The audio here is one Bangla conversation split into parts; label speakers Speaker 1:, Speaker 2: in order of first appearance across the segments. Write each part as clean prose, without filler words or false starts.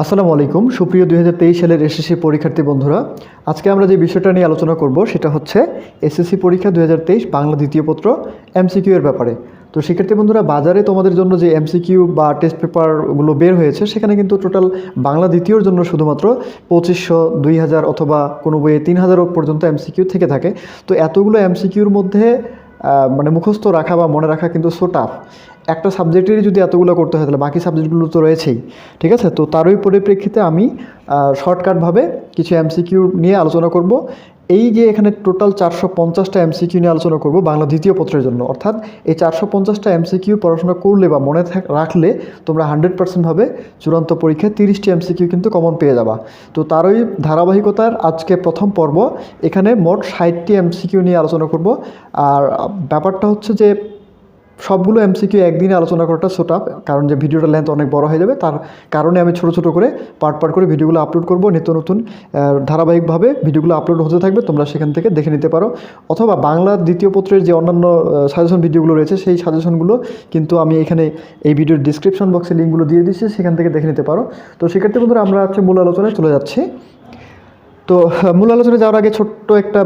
Speaker 1: আসসালামু আলাইকুম সুপ্রিয় 2023 সালের এসএসসি পরীক্ষার্থী বন্ধুরা, আজকে আমরা যে বিষয়টা নিয়ে আলোচনা করব সেটা হচ্ছে এসএসসি পরীক্ষা 2023 বাংলা দ্বিতীয় পত্র এমসিকিউ এর ব্যাপারে। তো শিক্ষার্থী বন্ধুরা, বাজারে তোমাদের জন্য যে এমসিকিউ বা টেস্ট পেপারগুলো বের হয়েছে সেখানে কিন্তু টোটাল বাংলা দ্বিতীয়র জন্য শুধুমাত্র 2500, 2000 অথবা কোনো বইয়ে 3000 পর্যন্ত এমসিকিউ থেকে থাকে। তো এতগুলো এমসিকিউর মধ্যে মুখস্থ রাখা বা মনে রাখা কিন্তু সো টাফ। একটা সাবজেক্টেরই যদি এতগুলো করতে হয় তাহলে বাকি সাবজেক্টগুলো তো রয়েছেই, ঠিক আছে। তো তারই পরিপ্রেক্ষিতে আমি শর্টকাটভাবে কিছু এমসিকিউ নিয়ে আলোচনা করব। এই যে এখানে টোটাল 450টা এমসিকিউ নিয়ে আলোচনা করব বাংলা দ্বিতীয় পত্রের জন্য, অর্থাৎ এই 450টা এমসিকিউ পড়াশোনা করলে বা মনে রাখলে তোমরা 100%ভাবে চূড়ান্ত পরীক্ষায় 30টি এমসিকিউ কিন্তু কমন পেয়ে যাবা। তো তারই ধারাবাহিকতার আজকে প্রথম পর্ব। এখানে মোট 60টি এমসিকিউ নিয়ে আলোচনা করব। আর ব্যাপারটা হচ্ছে যে সবগুলো এমসিকিউ একদিনে আলোচনা করাটা ছোট, কারণ যে ভিডিওটার লেন্থ অনেক বড় হয়ে যাবে, তার কারণে আমি ছোট ছোট করে পার্ট করে ভিডিওগুলো আপলোড করব। নিত্য নতুন ধারাবাহিকভাবে ভিডিওগুলো আপলোড হতে থাকবে, তোমরা সেখান থেকে দেখে নিতে পারো। অথবা বাংলা দ্বিতীয় পত্রের যে অন্যান্য সাজেশন ভিডিওগুলো রয়েছে সেই সাজেশনগুলো কিন্তু আমি এখানে এই ভিডিওর ডিসক্রিপশন বক্সে লিঙ্কগুলো দিয়ে দিচ্ছি, সেখান থেকে দেখে নিতে পারো। তো শিক্ষার্থী বন্ধুরা, আমরা হচ্ছে মূল আলোচনায় চলে যাচ্ছি। তো মূল আলোচনায় যাওয়ার আগে ছোট্ট একটা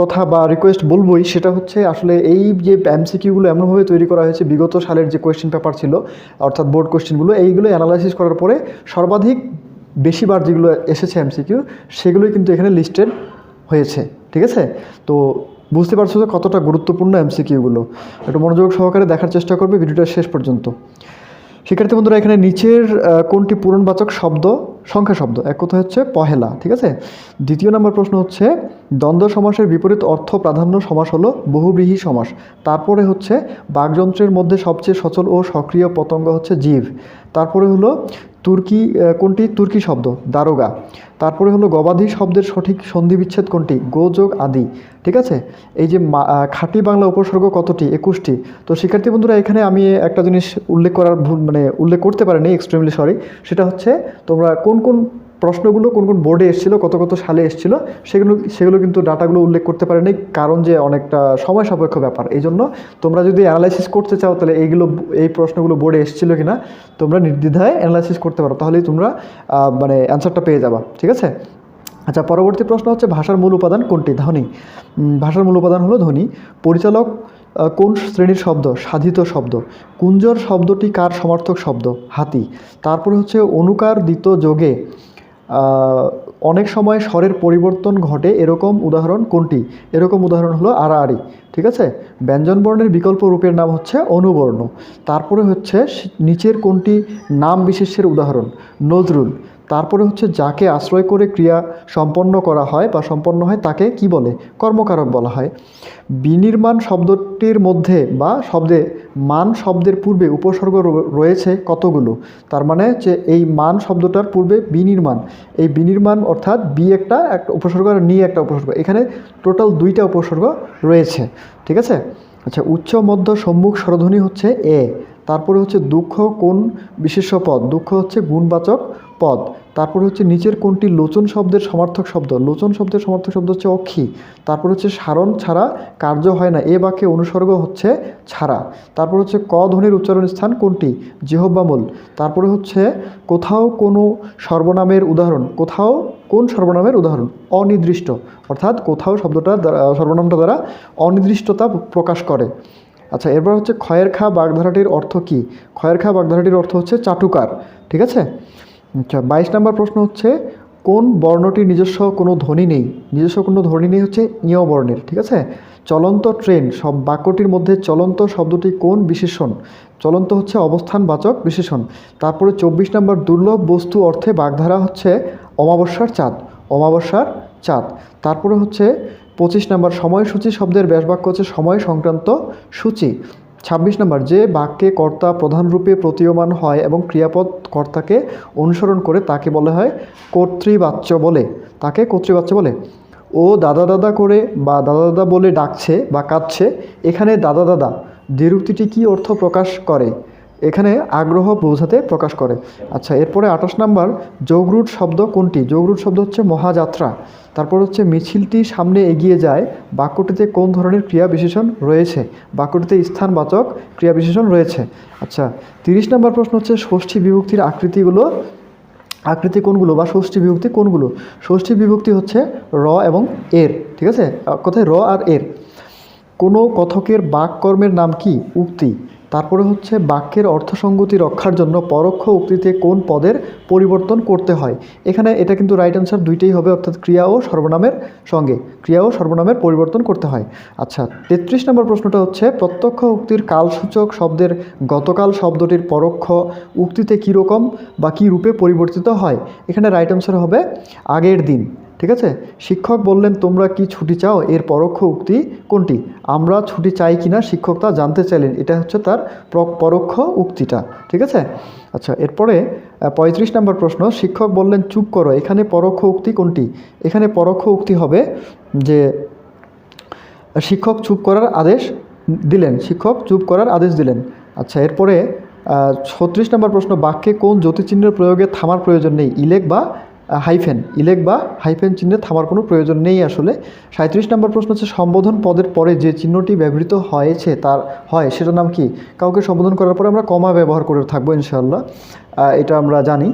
Speaker 1: কথা বা রিকোয়েস্ট বলবোই, সেটা হচ্ছে আসলে এই যে এমসিকিউগুলো এমনভাবে তৈরি করা হয়েছে, বিগত সালের যে কোয়েশ্চেন পেপার ছিল অর্থাৎ বোর্ড কোয়েশ্চেনগুলো, এইগুলো অ্যানালাইসিস করার পরে সর্বাধিক বেশিবার যেগুলো এসেছে এমসিকিউ সেগুলোই কিন্তু এখানে লিস্টেড হয়েছে, ঠিক আছে। তো বুঝতে পারছো যে কতটা গুরুত্বপূর্ণ এমসিকিউগুলো। একটু মনোযোগ সহকারে দেখার চেষ্টা করবে ভিডিওটা শেষ পর্যন্ত। শিক্ষার্থী বন্ধুরা, এখানে নিচের কোনটি পূরণবাচক শব্দ সংখ্যা শব্দ? এক কথা হচ্ছে পহেলা, ঠিক আছে। দ্বিতীয় নম্বর প্রশ্ন হচ্ছে দ্বন্দ্ব সমাসের বিপরীত অর্থ প্রাধান্য সমাস হলো বহুব্রীহি সমাস। তারপরে হচ্ছে বাকযন্ত্রের মধ্যে সবচেয়ে সচল ও সক্রিয় পতঙ্গ হচ্ছে জীব। তারপরে হলো কোনটি তুর্কি শব্দ? দারোগা। তারপরে হলো গবাদি শব্দের সঠিক সন্ধি বিচ্ছেদ কোনটি? গোযোগ আদি, ঠিক আছে। এই যে খাঁটি বাংলা উপসর্গ কতটি? 21টি। তো শিক্ষার্থী বন্ধুরা, এখানে আমি একটা জিনিস উল্লেখ করতে পারিনি, এক্সট্রিমলি সরি। সেটা হচ্ছে তোমরা কোন প্রশ্নগুলো কোন বোর্ডে এসেছিলো, কত সালে এসেছিলো সেগুলো কিন্তু ডাটাগুলো উল্লেখ করতে পারেনি, কারণ যে অনেকটা সময় সাপেক্ষ ব্যাপার। এই জন্য তোমরা যদি অ্যানালাইসিস করতে চাও তাহলে এই প্রশ্নগুলো বোর্ডে এসেছিলো কিনা তোমরা নির্দ্বিধায় অ্যানালাইসিস করতে পারো, তাহলেই তোমরা অ্যান্সারটা পেয়ে যাবা, ঠিক আছে। আচ্ছা, পরবর্তী প্রশ্ন হচ্ছে ভাষার মূল উপাদান কোনটি? ধ্বনি। ভাষার মূল উপাদান হলো ধ্বনি। পরিচালক কোন শ্রেণীর শব্দ? সাধিত শব্দ। কুঞ্জর শব্দটি কার সমার্থক শব্দ? হাতি। তারপরে হচ্ছে অনুকার দিত যোগে অনেক সময় স্বরের পরিবর্তন ঘটে, এরকম উদাহরণ কোনটি? এরকম উদাহরণ হলো আড়াআড়ি, ঠিক আছে। ব্যঞ্জনবর্ণের বিকল্প রূপের নাম হচ্ছে অনুবর্ণ। তারপরে হচ্ছে নিচের কোনটি নাম বিশেষের উদাহরণ? নজরুল। তারপরে হচ্ছে যাকে আশ্রয় করে ক্রিয়া সম্পন্ন করা হয় বা সম্পন্ন হয় তাকে কি বলে? কর্মকারক বলা হয়। বিনির্মাণ শব্দটির মধ্যে বা শব্দে মান শব্দের পূর্বে উপসর্গ রয়েছে কতগুলো? তার মানে যে এই মান শব্দটার পূর্বে বিনির্মাণ, এই বিনির্মাণ অর্থাৎ একটা উপসর্গ আর একটা উপসর্গ, এখানে টোটাল 2টা উপসর্গ রয়েছে, ঠিক আছে। আচ্ছা, উচ্চ মধ্য সম্মুখ স্বরধ্বনি হচ্ছে এ। তারপরে হচ্ছে দুঃখ কোন বিশেষ্য পদ? দুঃখ হচ্ছে গুণবাচক পদ। তারপরে হচ্ছে নিচের কোনটি লোচন শব্দের সমার্থক শব্দ? লোচন শব্দের সমার্থক শব্দ হচ্ছে অক্ষী। তারপর হচ্ছে সারণ ছাড়া কার্য হয় না, এ বাক্যে অনুসর্গ হচ্ছে ছাড়া। তারপর হচ্ছে ক ধ্বনির উচ্চারণ স্থান কোনটি? জিহ্বামূল। তারপরে হচ্ছে কোথাও কোনো সর্বনামের উদাহরণ? কোথাও কোন সর্বনামের উদাহরণ? অনির্দিষ্ট, অর্থাৎ কোথাও শব্দটা সর্বনামটা দ্বারা অনির্দিষ্টতা প্রকাশ করে। আচ্ছা, এরপর হচ্ছে ক্ষয়ের খা বাগধারাটির অর্থ কী? ক্ষয়ের খা বাগধারাটির অর্থ হচ্ছে চাটুকার, ঠিক আছে। আচ্ছা, 22 নম্বর প্রশ্ন হচ্ছে কোন বর্ণটির নিজস্ব কোনো ধ্বনি নেই? নিজস্ব কোনো ধ্বনি নেই হচ্ছে ইয় বর্ণের, ঠিক আছে। চলন্ত ট্রেন সব বাক্যটির মধ্যে চলন্ত শব্দটি কোন বিশেষণ? চলন্ত হচ্ছে অবস্থানবাচক বিশেষণ। তারপরে 24 নম্বর দুর্লভ বস্তু অর্থে বাগধারা হচ্ছে অমাবস্যার চাঁদ, অমাবস্যার চাঁদ। তারপরে হচ্ছে 25 নম্বর সময়সূচি শব্দের ব্যাসবাক্য হচ্ছে সময় সংক্রান্ত সূচি। 26 নম্বর যে বাক্যে কর্তা প্রধানরূপে প্রতীয়মান হয় এবং ক্রিয়াপদ কর্তাকে অনুসরণ করে তাকে বলা হয় কর্তৃবাচ্য বলে, তাকে কর্তৃবাচ্য বলে। ও দাদা দাদা করে বা দাদা দাদা বলে ডাকছে বা কাঁদছে, এখানে দাদা দাদা দ্বিরুক্তিটি কী অর্থ প্রকাশ করে? এখানে আগ্রহ বোঝাতে প্রকাশ করে। আচ্ছা, এরপরে 28 নম্বর যোগরূঢ় শব্দ কোনটি? যোগরূঢ় শব্দ হচ্ছে মহাযাত্রা। তারপর হচ্ছে মিছিলটি সামনে এগিয়ে যায়, বাক্যটিতে কোন ধরনের ক্রিয়া বিশেষণ রয়েছে? বাক্যটিতে স্থানবাচক ক্রিয়া বিশেষণ রয়েছে। আচ্ছা, 30 নম্বর প্রশ্ন হচ্ছে ষষ্ঠী বিভক্তির আকৃতিগুলো আকৃতি কোনগুলো বা ষষ্ঠী বিভক্তি কোনগুলো? ষষ্ঠী বিভক্তি হচ্ছে র এবং এর, ঠিক আছে, কোথায় র আর এর। কোনো কথকের বাক্যকর্মের নাম কি? উক্তি। তারপরে হচ্ছে বাক্যের অর্থসঙ্গতি রক্ষার জন্য পরোক্ষ উক্তিতে কোন পদের পরিবর্তন করতে হয়? এখানে এটা কিন্তু রাইট অ্যান্সার দুইটাই হবে, অর্থাৎ ক্রিয়া ও সর্বনামের সঙ্গে ক্রিয়া ও সর্বনামের পরিবর্তন করতে হয়। আচ্ছা, 33 নম্বর প্রশ্নটা হচ্ছে প্রত্যক্ষ উক্তির কালসূচক শব্দের গতকাল শব্দটির পরোক্ষ উক্তিতে কীরকম বা কী রূপে পরিবর্তিত হয়? এখানে রাইট অ্যান্সার হবে আগের দিন, ঠিক আছে। শিক্ষক বললেন তোমরা কি ছুটি চাও, এর পরোক্ষ উক্তি কোনটি? আমরা ছুটি চাই কিনা শিক্ষক তা জানতে চাইলেন, এটা হচ্ছে তার পরোক্ষ উক্তিটা, ঠিক আছে। আচ্ছা, এরপরে 35 নম্বর প্রশ্ন, শিক্ষক বললেন চুপ করো, এখানে পরোক্ষ উক্তি কোনটি? এখানে পরোক্ষ উক্তি হবে যে শিক্ষক চুপ করার আদেশ দিলেন, শিক্ষক চুপ করার আদেশ দিলেন। আচ্ছা, এরপরে 36 নম্বর প্রশ্ন, বাক্যে কোন জ্যোতিচিহ্নের প্রয়োগে থামার প্রয়োজন নেই? ইলেক বা হাইফেন চিহ্নে থামার কোনো প্রয়োজন নেই আসলে। 37 নম্বর প্রশ্ন হচ্ছে সম্বোধন পদের পরে যে চিহ্নটি ব্যবহৃত হয়েছে তার হয় সেটার নাম কি? কাউকে সম্বোধন করার পরে আমরা কমা ব্যবহার করে থাকবো ইনশাআল্লাহ, এটা আমরা জানি,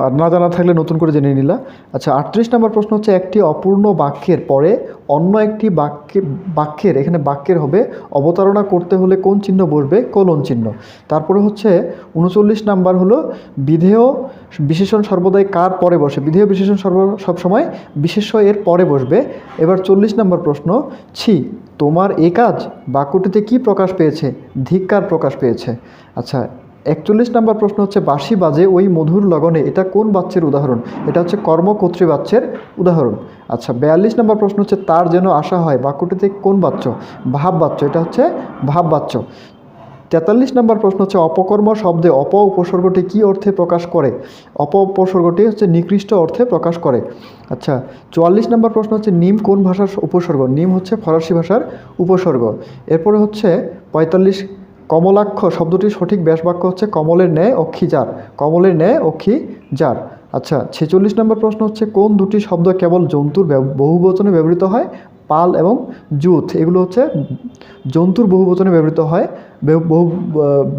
Speaker 1: আর না জানা থাকলে নতুন করে জেনে নিলা। আচ্ছা, 38 নম্বর প্রশ্ন হচ্ছে একটি অপূর্ণ বাক্যের পরে অন্য একটি বাক্যের এখানে বাক্যের হবে অবতারণা করতে হলে কোন চিহ্ন বসবে? কোলন চিহ্ন। তারপরে হচ্ছে 39 নাম্বার হলো বিধেয় বিশেষণ সর্বদাই কার পরে বসে? বিধেয় বিশেষণ সবসময় বিশেষ্য এর পরে বসবে। এবার 40 নম্বর প্রশ্ন, ছি তোমার এ কাজ বাক্যটিতে কি প্রকাশ পেয়েছে? ধিক্কার প্রকাশ পেয়েছে। আচ্ছা, 41 নম্বর প্রশ্ন হচ্ছে বাঁশি বাজে ওই মধুর লগনে, এটা কোন বাচ্যের উদাহরণ? এটা হচ্ছে কর্মকর্তৃ বাচ্যের উদাহরণ। আচ্ছা, 42 নম্বর প্রশ্ন হচ্ছে তার যেন আশা হয়, বাক্যটিতে কোন বাচ্য? ভাব বাচ্য, এটা হচ্ছে ভাব বাচ্য। 43 নম্বর প্রশ্ন হচ্ছে অপকর্ম শব্দে অপ উপসর্গটি কী অর্থে প্রকাশ করে? অপ উপসর্গটি হচ্ছে নিকৃষ্ট অর্থে প্রকাশ করে। আচ্ছা, 44 নম্বর প্রশ্ন হচ্ছে নিম কোন ভাষার উপসর্গ? নিম হচ্ছে ফরাসি ভাষার উপসর্গ। এরপরে হচ্ছে 45 কমলাক্ষ শব্দটির সঠিক ব্যাসবাক্য হচ্ছে কমলের ন্যায় অক্ষী যার, কমলের ন্যায় অক্ষী যার। আচ্ছা, 46 নম্বর প্রশ্ন হচ্ছে কোন দুটি শব্দ কেবল জন্তুর বহুবচনে ব্যবহৃত হয়? পাল এবং জুথ, এগুলো হচ্ছে জন্তুর বহুবচনে ব্যবহৃত হয়,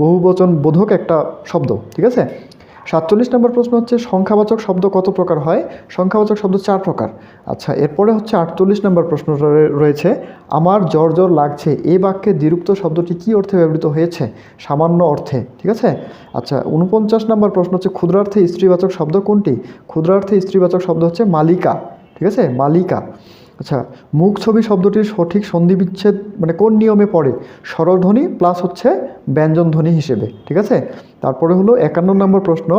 Speaker 1: বহুবচন বোধক একটা শব্দ, ঠিক আছে। 47 নম্বর প্রশ্ন হচ্ছে সংখ্যাবাচক শব্দ কত প্রকার হয়? সংখ্যাবাচক শব্দ 4 প্রকার। আচ্ছা, এরপরে হচ্ছে 48 নম্বর প্রশ্ন রয়েছে আমার জ্বর জ্বর লাগছে, এই বাক্যে দ্বিরুক্ত শব্দটি কী অর্থে ব্যবহৃত হয়েছে? সামান্য অর্থে, ঠিক আছে। আচ্ছা, 49 নম্বর প্রশ্ন হচ্ছে ক্ষুদ্রার্থে স্ত্রীবাচক শব্দ কোনটি? ক্ষুদ্রার্থে স্ত্রীবাচক শব্দ হচ্ছে মালিকা, ঠিক আছে, মালিকা। আচ্ছা, মুখ ছবি শব্দটির সঠিক সন্ধিবিচ্ছেদ মানে কোন নিয়মে পড়ে? স্বরধ্বনি প্লাস হচ্ছে ব্যঞ্জনধ্বনি হিসেবে, ঠিক আছে। তারপরে হলো 51 নম্বর প্রশ্ন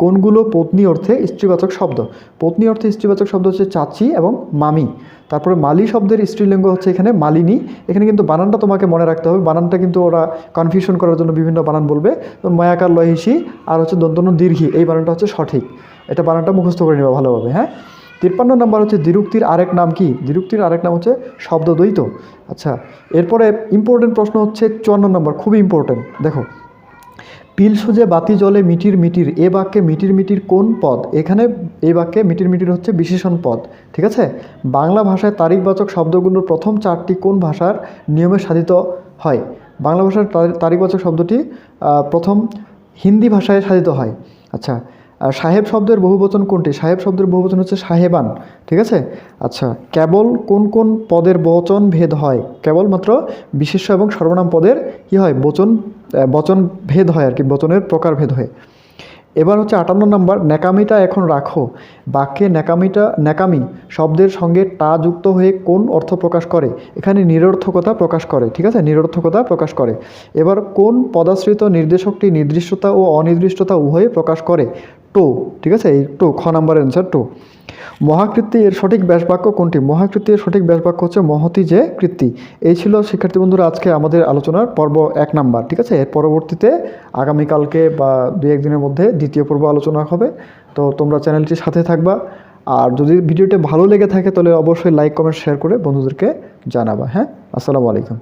Speaker 1: কোনগুলো পত্নী অর্থে স্ত্রীবাচক শব্দ? পত্নী অর্থে স্ত্রীবাচক শব্দ হচ্ছে চাচি এবং মামি। তারপরে মালি শব্দের স্ত্রীলিঙ্গ হচ্ছে এখানে মালিনী। এখানে কিন্তু বানানটা তোমাকে মনে রাখতে হবে, বানানটা কিন্তু ওরা কনফিউশন করার জন্য বিভিন্ন বানান বলবে, ময়াকার লহিসি আর হচ্ছে দন্তন্য দীর্ঘি, এই বানানটা হচ্ছে সঠিক, এটা বানানটা মুখস্থ করে নেবা ভালোভাবে, হ্যাঁ। 53 নম্বর হচ্ছে দ্বিরুক্তির আরেক নাম কি? দ্বিরুক্তির আরেক নাম হচ্ছে শব্দদ্বৈত। আচ্ছা, এরপরে ইম্পর্টেন্ট প্রশ্ন হচ্ছে 54 নম্বর, খুবই ইম্পর্টেন্ট, দেখো পিল সুজে বাতি জলে মিটির মিটির, এ বাক্যে মিটির মিটির কোন পদ? এখানে এই বাক্যে মিটির মিটির হচ্ছে বিশেষণ পদ, ঠিক আছে। বাংলা ভাষায় তারিখবাচক শব্দগুলোর প্রথম 4টি কোন ভাষার নিয়মে সাধিত হয়? বাংলা ভাষার তারিখবাচক শব্দটি প্রথম হিন্দি ভাষায় সাধিত হয়। আচ্ছা, সাহেব শব্দের বহুবচন কোনটি? সাহেব শব্দের বহুবচন হচ্ছে সাহেবান, ঠিক আছে। আচ্ছা, কেবল কোন কোন পদের বচন ভেদ হয়? কেবলমাত্র বিশেষ্য এবং সর্বনাম পদের কি হয়? বচন ভেদ হয় আর কি, বচনের প্রকার ভেদ হয়। এবার হচ্ছে 58 নম্বর ন্যাকামিটা এখন রাখো, বাক্যে ন্যাকামি শব্দের সঙ্গে টা যুক্ত হয়ে কোন অর্থ প্রকাশ করে? এখানে নিরর্থকতা প্রকাশ করে, ঠিক আছে, নিরর্থকতা প্রকাশ করে। এবার কোন পদাশ্রিত নির্দেশকটি নির্দিষ্টতা ও অনির্দিষ্টতা উভয়ে প্রকাশ করে? টো, ঠিক আছে, এই টো, খ নাম্বার অ্যান্সার টো। মহাকৃতি এর সঠিক ব্যাসবাক্য কোনটি? মহাকৃতি এর সঠিক ব্যাসবাক্য হচ্ছে মহতি যে কৃতি। এই ছিল শিক্ষার্থী বন্ধুরা আজকে আমাদের আলোচনার পর্ব 1 নাম্বার, ঠিক আছে। এর পরবর্তীতে আগামীকালকে বা 2-1 দিনের মধ্যে দ্বিতীয় পর্ব আলোচনা হবে। তো তোমরা চ্যানেলটির সাথে থাকবা, আর যদি ভিডিওটি ভালো লেগে থাকে তাহলে অবশ্যই লাইক কমেন্ট শেয়ার করে বন্ধুদেরকে জানাবা, হ্যাঁ। আসসালামু আলাইকুম।